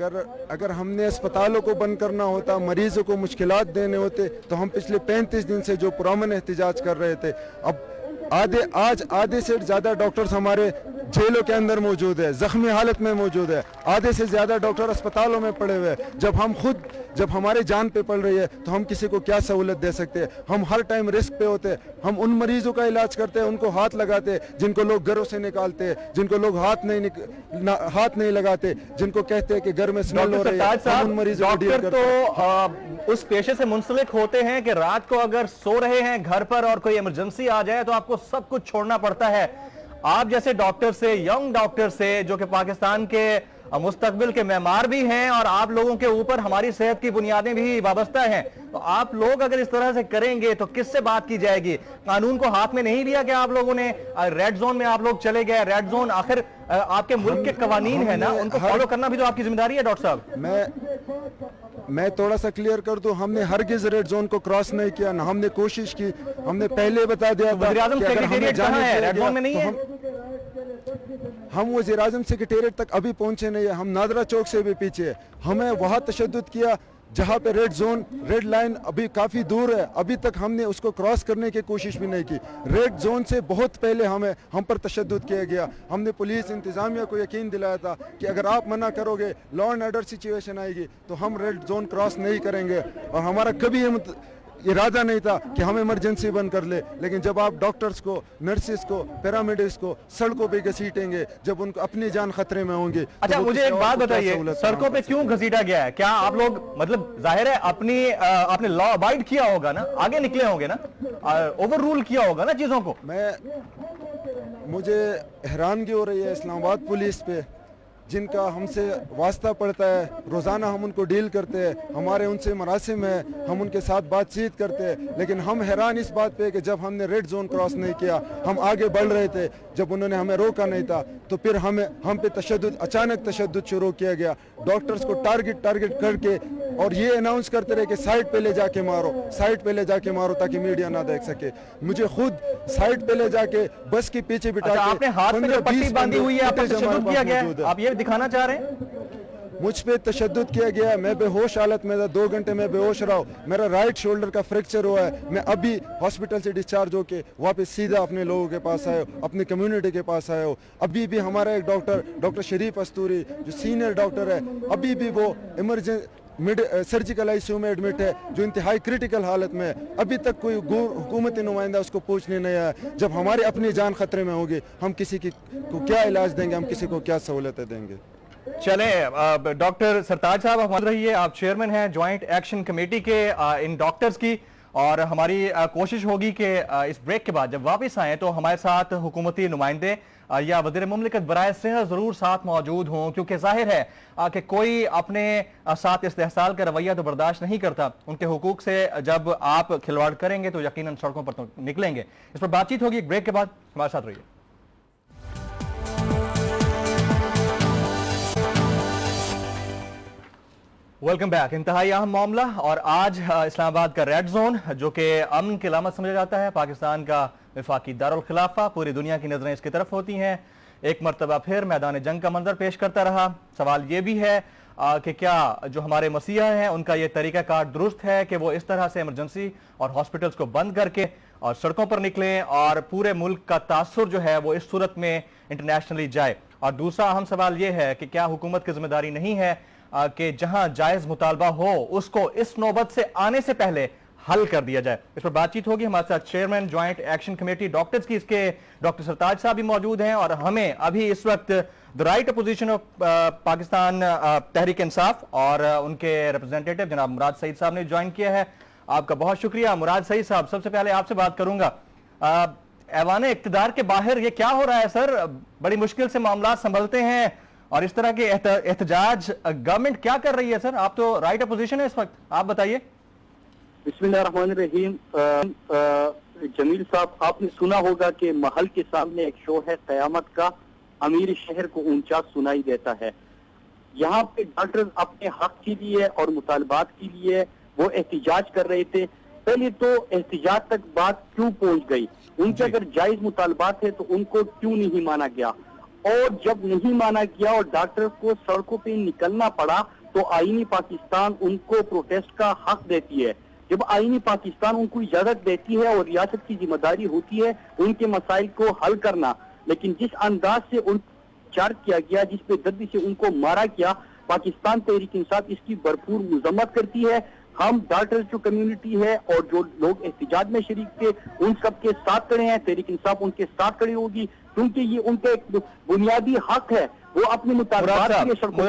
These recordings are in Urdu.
اگر ہم نے اسپتالوں کو بند کرنا ہوتا, مریضوں کو مشکلات دینے ہوتے, تو ہم پچھلے 35 دن سے جو پرامن احتجاج کر رہے تھے, اب آج آدھے سے زیادہ ڈاکٹرز ہمارے جیلوں کے اندر موجود ہے, زخمی حالت میں موجود ہے, آدھے سے زیادہ ڈاکٹر اسپتالوں میں پڑے ہوئے ہیں. جب ہمارے جان پہ پڑ رہی ہے تو ہم کسی کو کیا سہولت دے سکتے ہیں؟ ہم ہر ٹائم رسک پہ ہوتے ہیں. ہم ان مریضوں کا علاج کرتے ہیں, ان کو ہاتھ لگاتے ہیں جن کو لوگ گھروں سے نکالتے ہیں, جن کو لوگ ہاتھ نہیں لگاتے, جن کو کہتے ہیں کہ گھر میں اسمیل ہو رہی ہے. ہم ان مریضوں کو ڈیل کرتے ہیں. تو اس پیشے سے منسلک ہوتے ہیں کہ رات کو اگر سو رہے ہیں گھر پر اور کوئی ایمرجنسی آ جائے تو آپ کو سب کچھ چھوڑنا پڑتا ہے. آپ جیسے ڈاکٹر سے, ینگ ڈاکٹر سے, جو کہ پاکستان کے مستقبل کے معمار بھی ہیں, اور آپ لوگوں کے اوپر ہماری صحت کی بنیادیں بھی وابستہ ہیں, تو آپ لوگ اگر اس طرح سے کریں گے تو کس سے بات کی جائے گی؟ قانون کو ہاتھ میں نہیں لیا کہ آپ لوگوں نے ریڈ زون میں آپ لوگ چلے گئے. ریڈ زون آخر آپ کے ملک کے قوانین ہیں نا, ان کو فالو کرنا بھی تو آپ کی ذمہ داری ہے ڈاکٹر صاحب. میں تھوڑا سا کلیئر کر دوں, ہم نے ہرگز ریڈ زون کو کراس نہیں کیا, نہ ہم نے کوشش کی. ہم نے پہلے بتا دیا تھا وزیراعظم کہ اگر ہمیں سیکریٹریٹ جانے کہاں ہے؟ دیا ریڈ زون میں گیا نہیں ہے. ہم وزیراعظم سیکریٹریٹ تک ابھی پہنچے نہیں ہیں. ہم نادرہ چوک سے بھی پیچھے. ہمیں وہاں تشدد کیا جہاں پہ ریڈ لائن ابھی کافی دور ہے, ابھی تک ہم نے اس کو کراس کرنے کی کوشش بھی نہیں کی. ریڈ زون سے بہت پہلے ہم پر تشدد کیا گیا. ہم نے پولیس انتظامیہ کو یقین دلایا تھا کہ اگر آپ منع کرو گے, لا اینڈ آرڈر سچویشن آئے گی, تو ہم ریڈ زون کراس نہیں کریں گے. اور ہمارا کبھی ارادہ نہیں تھا کہ ہم ایمرجنسی بند کر لے. لیکن جب آپ ڈاکٹرز کو, نرسز کو, پیرامیڈکس کو سڑکوں پہ گھسیٹیں گے, جب ان کو اپنی جان خطرے میں ہوں گے. اچھا مجھے ایک بات بتائیے, سڑکوں پہ کیوں گھسیٹا گیا ہے؟ کیا آپ لوگ, مطلب ظاہر ہے آپ نے لا ابائڈ کیا ہوگا نا, آگے نکلے ہوں گے نا, اوور رول کیا ہوگا نا چیزوں کو. مجھے حیرانگی ہو رہی ہے اسلام آباد پولیس پہ, جن کا ہم سے واسطہ پڑتا ہے, روزانہ ہم ان کو ڈیل کرتے ہیں, ہمارے ان سے مراسم ہیں, ہم ان کے ساتھ بات چیت کرتے ہیں. لیکن ہم حیران اس بات پہ کہ جب ہم نے ریڈ زون کراس نہیں کیا, ہم آگے بڑھ رہے تھے, جب انہوں نے ہمیں روکا نہیں تھا, تو پھر ہم پہ اچانک تشدد شروع کیا گیا. ڈاکٹرز کو ٹارگٹ کر کے, اور یہ اناؤنس کرتے رہے کہ سائٹ پہ لے جا کے مارو, تاکہ میڈیا نہ دیکھ سکے. مجھے خود سائٹ پہ لے جا کے بس کے پیچھے بٹھا کے, آپ نے ہاتھ میں پٹی باندھی ہوئی ہے, آپ پر تشدد کیا گیا ہے, آپ یہ دکھانا چاہ رہے ہیں؟ مجھ پہ تشدد کیا گیا ہے. میں بے ہوش حالت میں تھا, 2 گھنٹے میں بے ہوش رہا ہوں. میرا رائٹ شولڈر کا فریکچر ہوا ہے. میں ابھی ہاسپٹل سے ڈسچارج ہو کے واپس سیدھا اپنے لوگوں کے پاس آیا ہوں, اپنی کمیونٹی کے پاس آیا ہوں. ابھی بھی ہمارا ایک ڈاکٹر شریف استوری, جو سینئر ڈاکٹر ہے, ابھی بھی وہ سرجیکل آئی سی یو میں ایڈمٹ ہے, جو انتہائی کریٹیکل حالت میں ہے. ابھی تک کوئی حکومتی نمائندہ اس کو پوچھنے نہیں آیا. جب ہماری اپنی جان خطرے میں ہوگی, ہم کسی کو کیا علاج دیں گے, ہم کسی کو کیا سہولتیں دیں گے؟ چلیں ڈاکٹر سرتاج صاحب ہمارے رہیے, آپ چیئرمین ہیں جوائنٹ ایکشن کمیٹی کے ان ڈاکٹرز کی, اور ہماری کوشش ہوگی کہ اس بریک کے بعد جب واپس آئیں تو ہمارے ساتھ حکومتی نمائندے یا وزیر مملکت برائے صحت ضرور ساتھ موجود ہوں, کیونکہ ظاہر ہے کہ کوئی اپنے ساتھ استحصال کا رویہ تو برداشت نہیں کرتا. ان کے حقوق سے جب آپ کھلواڑ کریں گے تو یقیناً سڑکوں پر تو نکلیں گے. اس پر بات چیت ہوگی ایک بریک کے بعد, ہمارے ساتھ رہیے. Welcome back. انتہائی اہم معاملہ, اور آج اسلام آباد کا ریڈ زون, جو کہ امن کی علامت سمجھا جاتا ہے, پاکستان کا وفاقی دارالخلافہ, پوری دنیا کی نظریں اس کی طرف ہوتی ہیں, ایک مرتبہ پھر میدان جنگ کا منظر پیش کرتا رہا. سوال یہ بھی ہے کہ کیا جو ہمارے مسیحا ہیں ان کا یہ طریقہ کار درست ہے کہ وہ اس طرح سے ایمرجنسی اور ہاسپٹلز کو بند کر کے اور سڑکوں پر نکلیں, اور پورے ملک کا تاثر جو ہے وہ اس صورت میں انٹرنیشنلی جائے. اور دوسرا اہم سوال یہ ہے کہ کیا حکومت کی ذمہ داری نہیں ہے کہ جہاں جائز مطالبہ ہو اس کو اس نوبت سے آنے سے پہلے حل کر دیا جائے. اس پر بات چیت ہوگی. ہمارے ساتھ chairman joint action committee doctors کی, اس کے ڈاکٹر سرتاج صاحب بھی موجود ہیں, اور ہمیں ابھی اس وقت دی right opposition of Pakistan Tehreek Insaf اور ان کے ریپرزینٹیٹو جناب مراد سعید صاحب نے جوائن کیا ہے. آپ کا بہت شکریہ. مراد سعید صاحب, سب سے پہلے آپ سے بات کروں گا. ایوان اقتدار کے باہر یہ کیا ہو رہا ہے سر؟ بڑی مشکل سے معاملات سنبھلتے ہیں, اور اس طرح کے احتجاج گورنمنٹ کیا کر رہی ہے سر؟ آپ تو رائٹ اپوزیشن ہے اس وقت, آپ بتائیے. بسم اللہ الرحمن الرحیم. جمیل صاحب, آپ نے سنا ہوگا کہ محل کے سامنے ایک شو ہے قیامت کا, امیر شہر کو اونچا سنائی دیتا ہے. یہاں پہ ڈاکٹرز اپنے حق کے لیے اور مطالبات کے لیے وہ احتجاج کر رہے تھے. پہلے تو احتجاج تک بات کیوں پہنچ گئی؟ ان کے اگر جائز مطالبات ہے تو ان کو کیوں نہیں مانا گیا؟ اور جب نہیں مانا گیا اور ڈاکٹر کو سڑکوں پہ نکلنا پڑا تو آئینی پاکستان ان کو پروٹیسٹ کا حق دیتی ہے. جب آئینی پاکستان ان کو اجازت دیتی ہے اور ریاست کی ذمہ داری ہوتی ہے ان کے مسائل کو حل کرنا، لیکن جس انداز سے ان چارج کیا گیا، جس پہ دردی سے ان کو مارا گیا، پاکستان تحریک انصاف اس کی بھرپور مذمت کرتی ہے. ہم ڈاکٹر جو کمیونٹی ہے اور جو لوگ احتجاج میں شریک تھے ان سب کے ساتھ کھڑے ہیں. تحریک انصاف ان کے ساتھ کھڑی ہوگی کیونکہ یہ ان کا ایک بنیادی حق ہے. وہ اپنے مطالبات کے لیے سڑکوں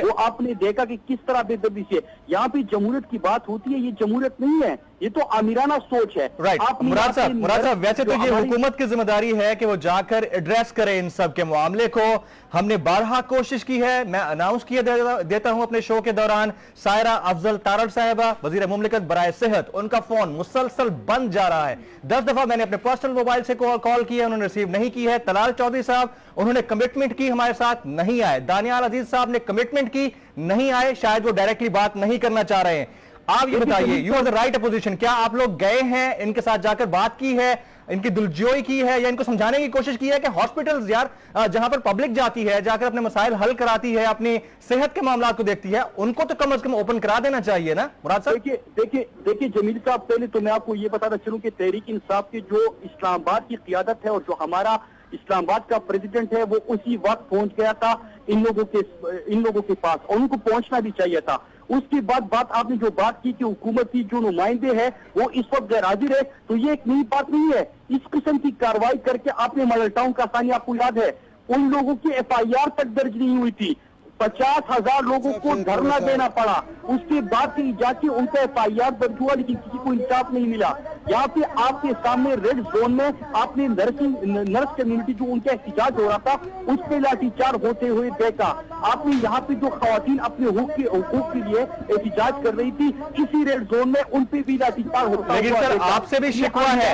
وہ آپ نے دیکھا کہ کس طرح بے دردی سے یہاں پہ جمہوریت کی بات ہوتی ہے. یہ جمہوریت نہیں ہے، یہ تو آمیرانہ سوچ ہے. مراد صاحب ویسے تو یہ حکومت کی ذمہ داری ہے کہ وہ جا کر ایڈریس کرے ان سب کے معاملے کو. ہم نے بارہا کوشش کی ہے. میں اناؤنس کیا دیتا ہوں اپنے شو کے دوران، سائرہ افضل تارڑ صاحبہ وزیر مملکت برائے صحت، ان کا فون مسلسل بند جا رہا ہے. 10 دفعہ میں نے اپنے پرسنل موبائل سے کال کی ہے، انہوں نے ریسیو نہیں کی ہے. طلال چودھری صاحب انہوں نے کمٹمنٹ کی ہمارے ساتھ، نہیں آئے. دانیال عزیز صاحب نے کمٹمنٹ کی، نہیں آئے. شاید وہ ڈائریکٹلی بات نہیں کرنا چاہ رہے ہیں. آپ یہ بتائیے، you are the right opposition, کیا آپ لوگ گئے ہیں ان کے ساتھ جا کر بات کی ہے، ان کی دلجوئی کی ہے، یا ان کو سمجھانے کی کوشش کی ہے کہ ہاسپٹلز یار جہاں پر پبلک جاتی ہے، جا کر اپنے مسائل حل کراتی ہے، اپنی صحت کے معاملات کو دیکھتی ہے، ان کو تو کم از کم اوپن کرا دینا چاہیے نا مراد صاحب؟ دیکھیے جمیل صاحب، پہلے تو میں آپ کو یہ بتانا چاہوں کہ تحریک انصاف کی جو اسلام آباد کی قیادت ہے اور جو ہمارا اسلام آباد کا پریزیڈنٹ ہے وہ اسی وقت پہنچ گیا تھا ان لوگوں کے پاس، اور ان کو پہنچنا بھی چاہیے تھا. اس کے بعد آپ نے جو بات کی کہ حکومت کی جو نمائندے ہیں وہ اس وقت غیر حاضر ہے، تو یہ ایک نئی بات نہیں ہے. اس قسم کی کارروائی کر کے آپ نے ماڈل ٹاؤن کا ثانیہ آپ کو یاد ہے، ان لوگوں کی ایف آئی آر تک درج نہیں ہوئی تھی. 50,000 لوگوں کو دھرنا دینا پڑا. اس کے بعد جا کے ان کا ایف آئی آر درج ہوا لیکن کسی کو انصاف نہیں ملا. یہاں پہ آپ کے سامنے ریڈ زون میں آپ نے نرس کمیونٹی جو ان کا احتجاج ہو رہا تھا اس پہ لاٹھی چارج ہوتے ہوئے دیکھا. آپ نے یہاں پہ جو خواتین اپنے حقوق کے لیے احتجاج کر رہی تھی اسی ریڈ زون میں ان پہ بھی لاٹھی چارج ہوتا. لیکن سر آپ سے بھی شکوہ ہے،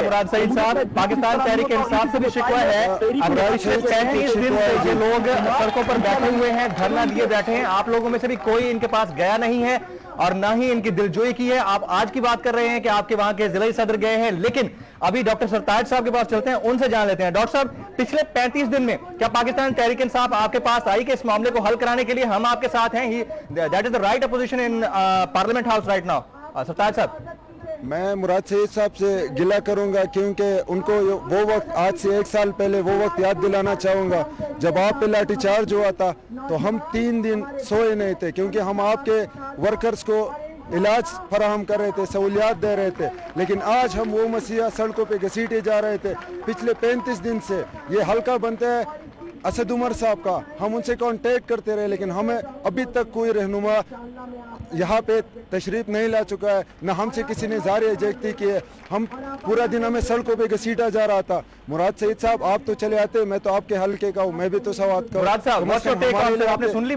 مراد سعید صاحب، پاکستان تحریک انصاف سے بھی شکوہ ہے. اگر 35 دن سے یہ لوگ سڑکوں پر بیٹھے ہوئے ہیں، دھرنا دیے بیٹھے ہیں، آپ لوگوں میں سے بھی کوئی ان کے پاس گیا نہیں ہے اور نہ ہی ان کی دلجوئی کی ہے. آپ آج کی بات کر رہے ہیں کہ آپ کے وہاں کے ضلعی صدر گئے ہیں، لیکن ابھی ڈاکٹر سرتاج صاحب کے پاس چلتے ہیں، ان سے جان لیتے ہیں. ڈاکٹر صاحب، پچھلے 35 دن میں کیا پاکستان تحریک انصاف آپ کے پاس آئی کہ اس معاملے کو حل کرانے کے لیے ہم آپ کے ساتھ ہیں؟ That is the right opposition in parliament house right now. Sartaj صاحب، میں مراد سعید صاحب سے گلہ کروں گا کیونکہ ان کو وہ وقت آج سے 1 سال پہلے وہ وقت یاد دلانا چاہوں گا جب آپ پہ لاٹھی چارج ہوا تھا تو ہم 3 دن سوئے نہیں تھے کیونکہ ہم آپ کے ورکرز کو علاج فراہم کر رہے تھے، سہولیات دے رہے تھے. لیکن آج ہم وہ مسیحا سڑکوں پہ گھسیٹے جا رہے تھے. پچھلے 35 دن سے یہ حلقہ بنتا ہے اسد عمر صاحب کا، ہم ان سے کانٹیکٹ کرتے رہے لیکن ہمیں ابھی تک کوئی رہنما یہاں پہ تشریف نہیں لا چکا ہے، نہ ہم سے کسی نے زار اجازت کی ہے. ہم پورا دن ہمیں سڑکوں پہ گھسیٹا جا رہا تھا. مراد سعید صاحب آپ تو چلے آتے، میں تو آپ کے حلقے کا ہوں، میں بھی تو سوات کا ہوں.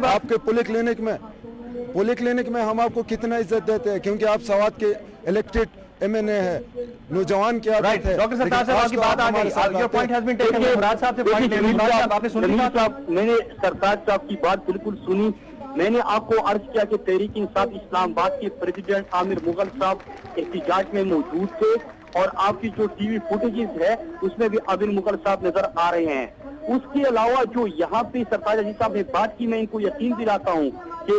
آپ کے پولی کلینک میں ہم آپ کو کتنا عزت دیتے ہیں کیونکہ آپ سوات کے الیکٹڈ ایم این اے ہے، نوجوان کی عادت ہے. ڈاکٹر سرتاج صاحب کی بات آ گئی، your point has been taken. مراد صاحب سے پوائنٹ لے میں نے سرتاج صاحب کی بات بالکل سنی. میں نے آپ کو عرض کیا کہ تحریک انصاف اسلام آباد کے پریزیڈنٹ عامر مغل صاحب احتجاج میں موجود تھے اور آپ کی جو ٹی وی فوٹیجز ہے اس میں بھی عامر مغل صاحب نظر آ رہے ہیں. اس کے علاوہ جو یہاں پہ سرتاج عزیز صاحب نے بات کی، میں ان کو یقین دلاتا ہوں کہ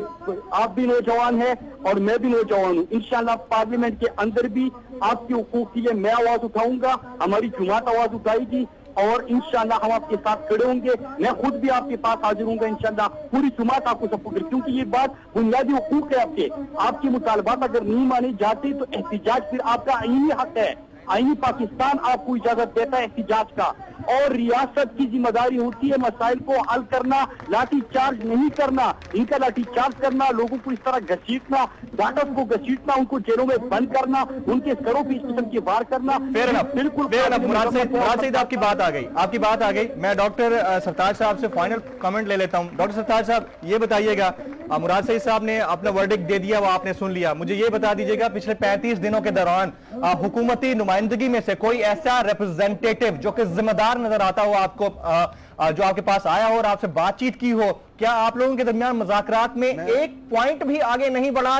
آپ بھی نوجوان ہیں اور میں بھی نوجوان ہوں. انشاءاللہ پارلیمنٹ کے اندر بھی آپ کے حقوق کے لیے میں آواز اٹھاؤں گا، ہماری جماعت آواز اٹھائے گی اور انشاءاللہ ہم آپ کے ساتھ کھڑے ہوں گے. میں خود بھی آپ کے پاس حاضر ہوں گا انشاءاللہ. پوری جماعت آپ کو سپورٹ کرے کیونکہ یہ بات بنیادی حقوق ہے آپ کے مطالبات اگر نہیں مانے جاتے تو احتجاج پھر آپ کا آئینی حق ہے. آئینی پاکستان آپ کو اجازت دیتا ہے احتجاج کا اور ریاست کی ذمہ داری ہوتی ہے مسائل کو حل کرنا، لاٹھی چارج نہیں کرنا. ان کا لاٹھی چارج کرنا، لوگوں کو اس طرح گھسیٹنا، ڈاکٹرز کو گھسیٹنا، ان کو جیلوں میں بند کرنا، ان کے سروں پہ اس قسم کی وار کرنا، بالکل. مراد سعید آپ کی بات آ گئی. میں ڈاکٹر سرتاج صاحب سے فائنل کمنٹ لے لیتا ہوں. ڈاکٹر سرتاج صاحب یہ بتائیے گا، مراد سعید صاحب نے اپنا ورڈکٹ دے دیا، وہ آپ نے سن لیا. مجھے یہ بتا دیجیے گا پچھلے 35 دنوں کے دوران حکومتی نمائندگی میں سے کوئی ایسا ریپرزینٹیٹو جو کہ ذمہ دار نظر آتا ہو آپ کو، جو آپ کے پاس آیا ہو اور آپ سے بات چیت کی ہو، کیا آپ لوگوں کے درمیان مذاکرات میں ایک پوائنٹ بھی آگے نہیں بڑھا